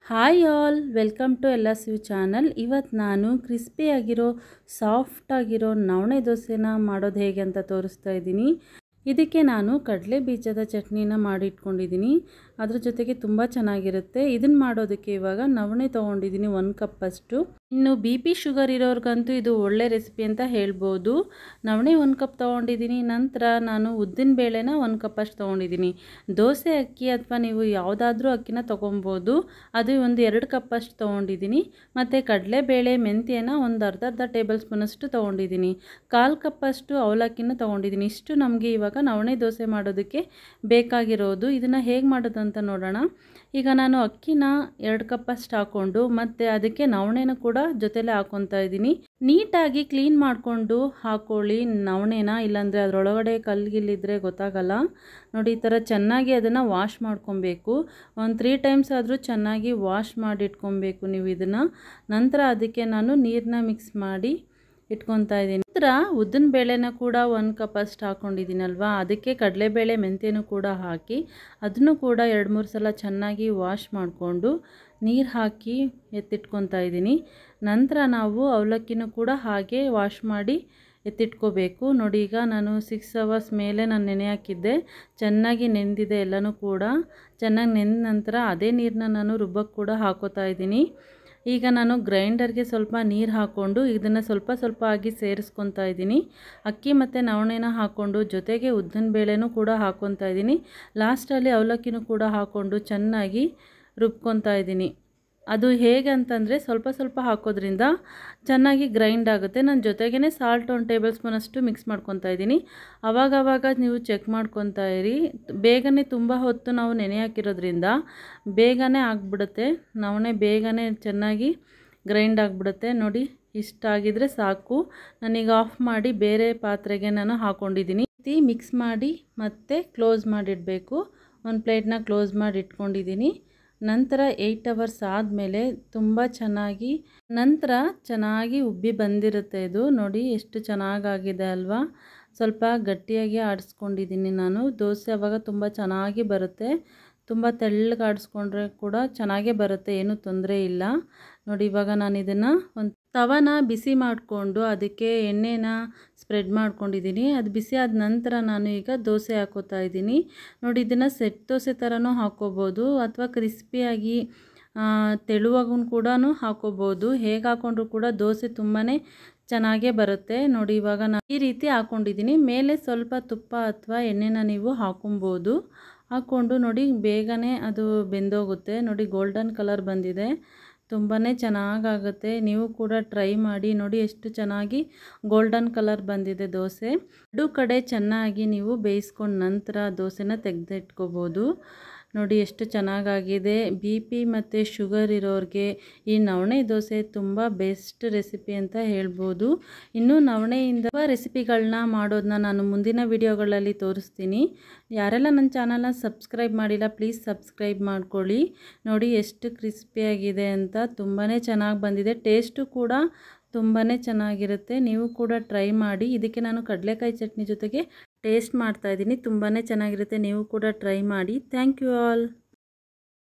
Hi all, welcome to LSU channel. ಇವತ್ತು ನಾನು ಕ್ರಿಸ್ಪಿಯಾಗಿರೋ ಸಾಫ್ಟಾಗಿರೋ ನವಣೆ ದೋಸೆನ ಮಾಡೋದು ಹೇಗೆ ಅಂತ ತೋರಿಸ್ತಾ ಇದ್ದೀನಿ. ಇದಕ್ಕೆ ನಾನು ಕಡಲೆ ಬೀಜದ ಚಟ್ನಿನ ಮಾಡಿಟ್ಕೊಂಡಿದ್ದೀನಿ. ಅದ್ರ ಜೊತೆಗೆ ತುಂಬ ಚೆನ್ನಾಗಿರುತ್ತೆ. ಇದನ್ನು ಮಾಡೋದಕ್ಕೆ ಇವಾಗ ನವಣೆ ತೊಗೊಂಡಿದ್ದೀನಿ 1 ಕಪ್ಪಷ್ಟು. ಇನ್ನು BP ಶುಗರ್ ಇರೋರ್ಗಂತೂ ಇದು ಒಳ್ಳೆ ರೆಸಿಪಿ ಅಂತ ಹೇಳ್ಬೋದು. ನವಣೆ 1 ಕಪ್ ತೊಗೊಂಡಿದ್ದೀನಿ. ನಂತರ ನಾನು ಉದ್ದಿನ ಬೇಳೆನ 1 ಕಪ್ಪಷ್ಟು ತೊಗೊಂಡಿದ್ದೀನಿ. ದೋಸೆ ಅಕ್ಕಿ ಅಥವಾ ನೀವು ಯಾವುದಾದ್ರೂ ಅಕ್ಕಿನ ತೊಗೊಬೋದು. ಅದು ಒಂದು 2 ಕಪ್ಪಷ್ಟು ತೊಗೊಂಡಿದ್ದೀನಿ. ಮತ್ತು ಕಡಲೆಬೇಳೆ ಮೆಂತ್ಯನ ಒಂದು ಅರ್ಧ ಟೇಬಲ್ ಸ್ಪೂನಷ್ಟು ತೊಗೊಂಡಿದ್ದೀನಿ. 1/4 ಕಪ್ಪಷ್ಟು ಅವಲಕ್ಕಿನ ತೊಗೊಂಡಿದ್ದೀನಿ. ಇಷ್ಟು ನಮಗೆ ಇವಾಗ ನವಣೆ ದೋಸೆ ಮಾಡೋದಕ್ಕೆ ಬೇಕಾಗಿರೋದು. ಇದನ್ನು ಹೇಗೆ ಮಾಡೋದು ಅಂತ ನೋಡೋಣ. ಈಗ ನಾನು ಅಕ್ಕಿನ 2 ಕಪ್ಪಷ್ಟು ಹಾಕ್ಕೊಂಡು ಮತ್ತು ಅದಕ್ಕೆ ನವಣೆನ ಕೂಡ ಜೊತೆಲೆ ಹಾಕ್ಕೊತಾ ಇದ್ದೀನಿ. ನೀಟಾಗಿ ಕ್ಲೀನ್ ಮಾಡಿಕೊಂಡು ಹಾಕೊಳ್ಳಿ ನವಣೆನ, ಇಲ್ಲಾಂದರೆ ಅದರೊಳಗಡೆ ಕಲ್ಲಿಗಿಲ್ಲಿದ್ರೆ ಗೊತ್ತಾಗಲ್ಲ. ನೋಡಿ, ಈ ಥರ ಚೆನ್ನಾಗಿ ಅದನ್ನು ವಾಶ್ ಮಾಡ್ಕೊಬೇಕು. ಒಂದು 3 ಟೈಮ್ಸ್ ಆದರೂ ಚೆನ್ನಾಗಿ ವಾಶ್ ಮಾಡಿ ಇಟ್ಕೊಬೇಕು ನೀವು ಇದನ್ನು. ನಂತರ ಅದಕ್ಕೆ ನಾನು ನೀರನ್ನ ಮಿಕ್ಸ್ ಮಾಡಿ ಇಟ್ಕೊತಾ ಇದ್ದೀನಿ. ನಂತರ ಉದ್ದಿನ ಬೇಳೆನ ಕೂಡ 1 ಕಪ್ಪಷ್ಟು ಹಾಕ್ಕೊಂಡಿದ್ದೀನಲ್ವಾ, ಅದಕ್ಕೆ ಕಡಲೆಬೇಳೆ ಮೆಂತ್ಯನೂ ಕೂಡ ಹಾಕಿ ಅದನ್ನು ಕೂಡ 2-3 ಸಲ ಚೆನ್ನಾಗಿ ವಾಶ್ ಮಾಡಿಕೊಂಡು ನೀರು ಹಾಕಿ ಎತ್ತಿಟ್ಕೊತಾ ಇದ್ದೀನಿ. ನಂತರ ನಾವು ಅವಲಕ್ಕಿನೂ ಕೂಡ ಹಾಗೆ ವಾಶ್ ಮಾಡಿ ಎತ್ತಿಟ್ಕೋಬೇಕು. ನೋಡಿ, ಈಗ ನಾನು 6 ಅವರ್ಸ್ ಮೇಲೆ ನಾನು ನೆನೆ ಹಾಕಿದ್ದೆ. ಚೆನ್ನಾಗಿ ನೆಂದಿದೆ ಎಲ್ಲನೂ ಕೂಡ. ಚೆನ್ನಾಗಿ ನೆಂದ ನಂತರ ಅದೇ ನೀರನ್ನ ನಾನು ರುಬ್ಬಕ್ಕೆ ಕೂಡ ಹಾಕೋತಾ ಇದ್ದೀನಿ. ಈಗ ನಾನು ಗ್ರೈಂಡರ್ಗೆ ಸ್ವಲ್ಪ ನೀರು ಹಾಕ್ಕೊಂಡು ಇದನ್ನು ಸ್ವಲ್ಪ ಆಗಿ ಸೇರಿಸ್ಕೊತಾ ಇದ್ದೀನಿ. ಅಕ್ಕಿ ಮತ್ತು ನವಣೆನ ಹಾಕ್ಕೊಂಡು ಜೊತೆಗೆ ಉದ್ದಿನ ಬೇಳೆನೂ ಕೂಡ ಹಾಕ್ಕೊತಾ ಇದ್ದೀನಿ. ಲಾಸ್ಟಲ್ಲಿ ಅವಲಕ್ಕಿನೂ ಕೂಡ ಹಾಕ್ಕೊಂಡು ಚೆನ್ನಾಗಿ ರುಬ್ಕೊತಾ ಇದ್ದೀನಿ. ಅದು ಹೇಗೆ ಅಂತಂದರೆ ಸ್ವಲ್ಪ ಹಾಕೋದ್ರಿಂದ ಚೆನ್ನಾಗಿ ಗ್ರೈಂಡ್ ಆಗುತ್ತೆ. ನಾನು ಜೊತೆಗೇ ಸಾಲ್ಟ್ 1 ಟೇಬಲ್ ಸ್ಪೂನಷ್ಟು ಮಿಕ್ಸ್ ಮಾಡ್ಕೊತಾ ಇದ್ದೀನಿ. ಆವಾಗವಾಗ ನೀವು ಚೆಕ್ ಮಾಡ್ಕೊತಾ ಇರಿ. ಬೇಗನೆ ತುಂಬ ಹೊತ್ತು ನಾವು ನೆನೆ ಹಾಕಿರೋದ್ರಿಂದ ಬೇಗನೆ ಆಗಿಬಿಡುತ್ತೆ. ನವಣೆ ಬೇಗನೆ ಚೆನ್ನಾಗಿ ಗ್ರೈಂಡ್ ಆಗಿಬಿಡುತ್ತೆ. ನೋಡಿ, ಇಷ್ಟಾಗಿದ್ದರೆ ಸಾಕು. ನಾನೀಗ ಆಫ್ ಮಾಡಿ ಬೇರೆ ಪಾತ್ರೆಗೆ ನಾನು ಹಾಕ್ಕೊಂಡಿದ್ದೀನಿ. ಮಿಕ್ಸ್ ಮಾಡಿ ಮತ್ತೆ ಕ್ಲೋಸ್ ಮಾಡಿಡಬೇಕು. ಒಂದು ಪ್ಲೇಟ್ನ ಕ್ಲೋಸ್ ಮಾಡಿ ಇಟ್ಕೊಂಡಿದ್ದೀನಿ. ನಂತರ 8 ಅವರ್ಸ್ ಆದಮೇಲೆ ತುಂಬ ಚೆನ್ನಾಗಿ ಉಬ್ಬಿ ಬಂದಿರುತ್ತೆ ಇದು. ನೋಡಿ ಎಷ್ಟು ಚೆನ್ನಾಗಾಗಿದೆ ಅಲ್ವಾ. ಸ್ವಲ್ಪ ಗಟ್ಟಿಯಾಗಿ ಆಡಿಸ್ಕೊಂಡಿದ್ದೀನಿ ನಾನು. ದೋಸೆ ಆವಾಗ ತುಂಬ ಚೆನ್ನಾಗಿ ಬರುತ್ತೆ. ತುಂಬ ತೆಳ್ಳಗೆ ಆಡಿಸ್ಕೊಂಡ್ರೆ ಕೂಡ ಚೆನ್ನಾಗೇ ಬರುತ್ತೆ, ಏನೂ ತೊಂದರೆ ಇಲ್ಲ. ನೋಡಿ, ಇವಾಗ ನಾನು ಇದನ್ನು ಒಂದು ತವನ ಬಿಸಿ ಮಾಡಿಕೊಂಡು ಅದಕ್ಕೆ ಎಣ್ಣೆನ ಸ್ಪ್ರೆಡ್ ಮಾಡ್ಕೊಂಡಿದ್ದೀನಿ. ಅದು ಬಿಸಿ ಆದ ನಂತರ ನಾನು ಈಗ ದೋಸೆ ಹಾಕೋತಾ ಇದ್ದೀನಿ. ನೋಡಿ, ಇದನ್ನು ಸೆಟ್ ದೋಸೆ ಥರನೂ ಹಾಕ್ಕೋಬೋದು ಅಥವಾ ಕ್ರಿಸ್ಪಿಯಾಗಿ ತೆಳುವಾಗೂ ಕೂಡ ಹಾಕ್ಕೋಬೋದು. ಹೇಗೆ ಹಾಕ್ಕೊಂಡ್ರೂ ಕೂಡ ದೋಸೆ ತುಂಬಾ ಚೆನ್ನಾಗೇ ಬರುತ್ತೆ. ನೋಡಿ, ಇವಾಗ ನಾನು ಈ ರೀತಿ ಹಾಕ್ಕೊಂಡಿದ್ದೀನಿ. ಮೇಲೆ ಸ್ವಲ್ಪ ತುಪ್ಪ ಅಥವಾ ಎಣ್ಣೆನ ನೀವು ಹಾಕ್ಕೊಬೋದು. ಹಾಕ್ಕೊಂಡು ನೋಡಿ, ಬೇಗನೆ ಅದು ಬೆಂದೋಗುತ್ತೆ. ನೋಡಿ, ಗೋಲ್ಡನ್ ಕಲರ್ ಬಂದಿದೆ. ತುಂಬಾ ಚೆನ್ನಾಗಾಗುತ್ತೆ. ನೀವು ಕೂಡ ಟ್ರೈ ಮಾಡಿ. ನೋಡಿ, ಎಷ್ಟು ಚೆನ್ನಾಗಿ ಗೋಲ್ಡನ್ ಕಲರ್ ಬಂದಿದೆ ದೋಸೆ. 2 ಕಡೆ ಚೆನ್ನಾಗಿ ನೀವು ಬೇಯಿಸ್ಕೊಂಡು ನಂತರ ದೋಸೆನ ತೆಗೆದಿಟ್ಕೋಬೋದು. ನೋಡಿ, ಎಷ್ಟು ಚೆನ್ನಾಗಾಗಿದೆ. BP ಮತ್ತು ಶುಗರ್ ಇರೋರಿಗೆ ಈ ನವಣೆ ದೋಸೆ ತುಂಬ ಬೆಸ್ಟ್ ರೆಸಿಪಿ ಅಂತ ಹೇಳ್ಬೋದು. ಇನ್ನೂ ನವಣೆಯಿಂದ ರೆಸಿಪಿಗಳನ್ನ ಮಾಡೋದನ್ನ ನಾನು ಮುಂದಿನ ವಿಡಿಯೋಗಳಲ್ಲಿ ತೋರಿಸ್ತೀನಿ. ಯಾರೆಲ್ಲ ನನ್ನ ಚಾನಲ್ನ ಸಬ್ಸ್ಕ್ರೈಬ್ ಮಾಡಿಲ್ಲ, ಪ್ಲೀಸ್ ಸಬ್ಸ್ಕ್ರೈಬ್ ಮಾಡ್ಕೊಳ್ಳಿ. ನೋಡಿ, ಎಷ್ಟು ಕ್ರಿಸ್ಪಿಯಾಗಿದೆ ಅಂತ. ತುಂಬಾ ಚೆನ್ನಾಗಿ ಬಂದಿದೆ. ಟೇಸ್ಟು ಕೂಡ ತುಂಬಾ ಚೆನ್ನಾಗಿರುತ್ತೆ. ನೀವು ಕೂಡ ಟ್ರೈ ಮಾಡಿ. ಇದಕ್ಕೆ ನಾನು ಕಡಲೆಕಾಯಿ ಚಟ್ನಿ ಜೊತೆಗೆ ಟೇಸ್ಟ್ ಮಾಡ್ತಾಯಿದ್ದೀನಿ. ತುಂಬಾ ಚೆನ್ನಾಗಿರುತ್ತೆ. ನೀವು ಕೂಡ ಟ್ರೈ ಮಾಡಿ. Thank you all.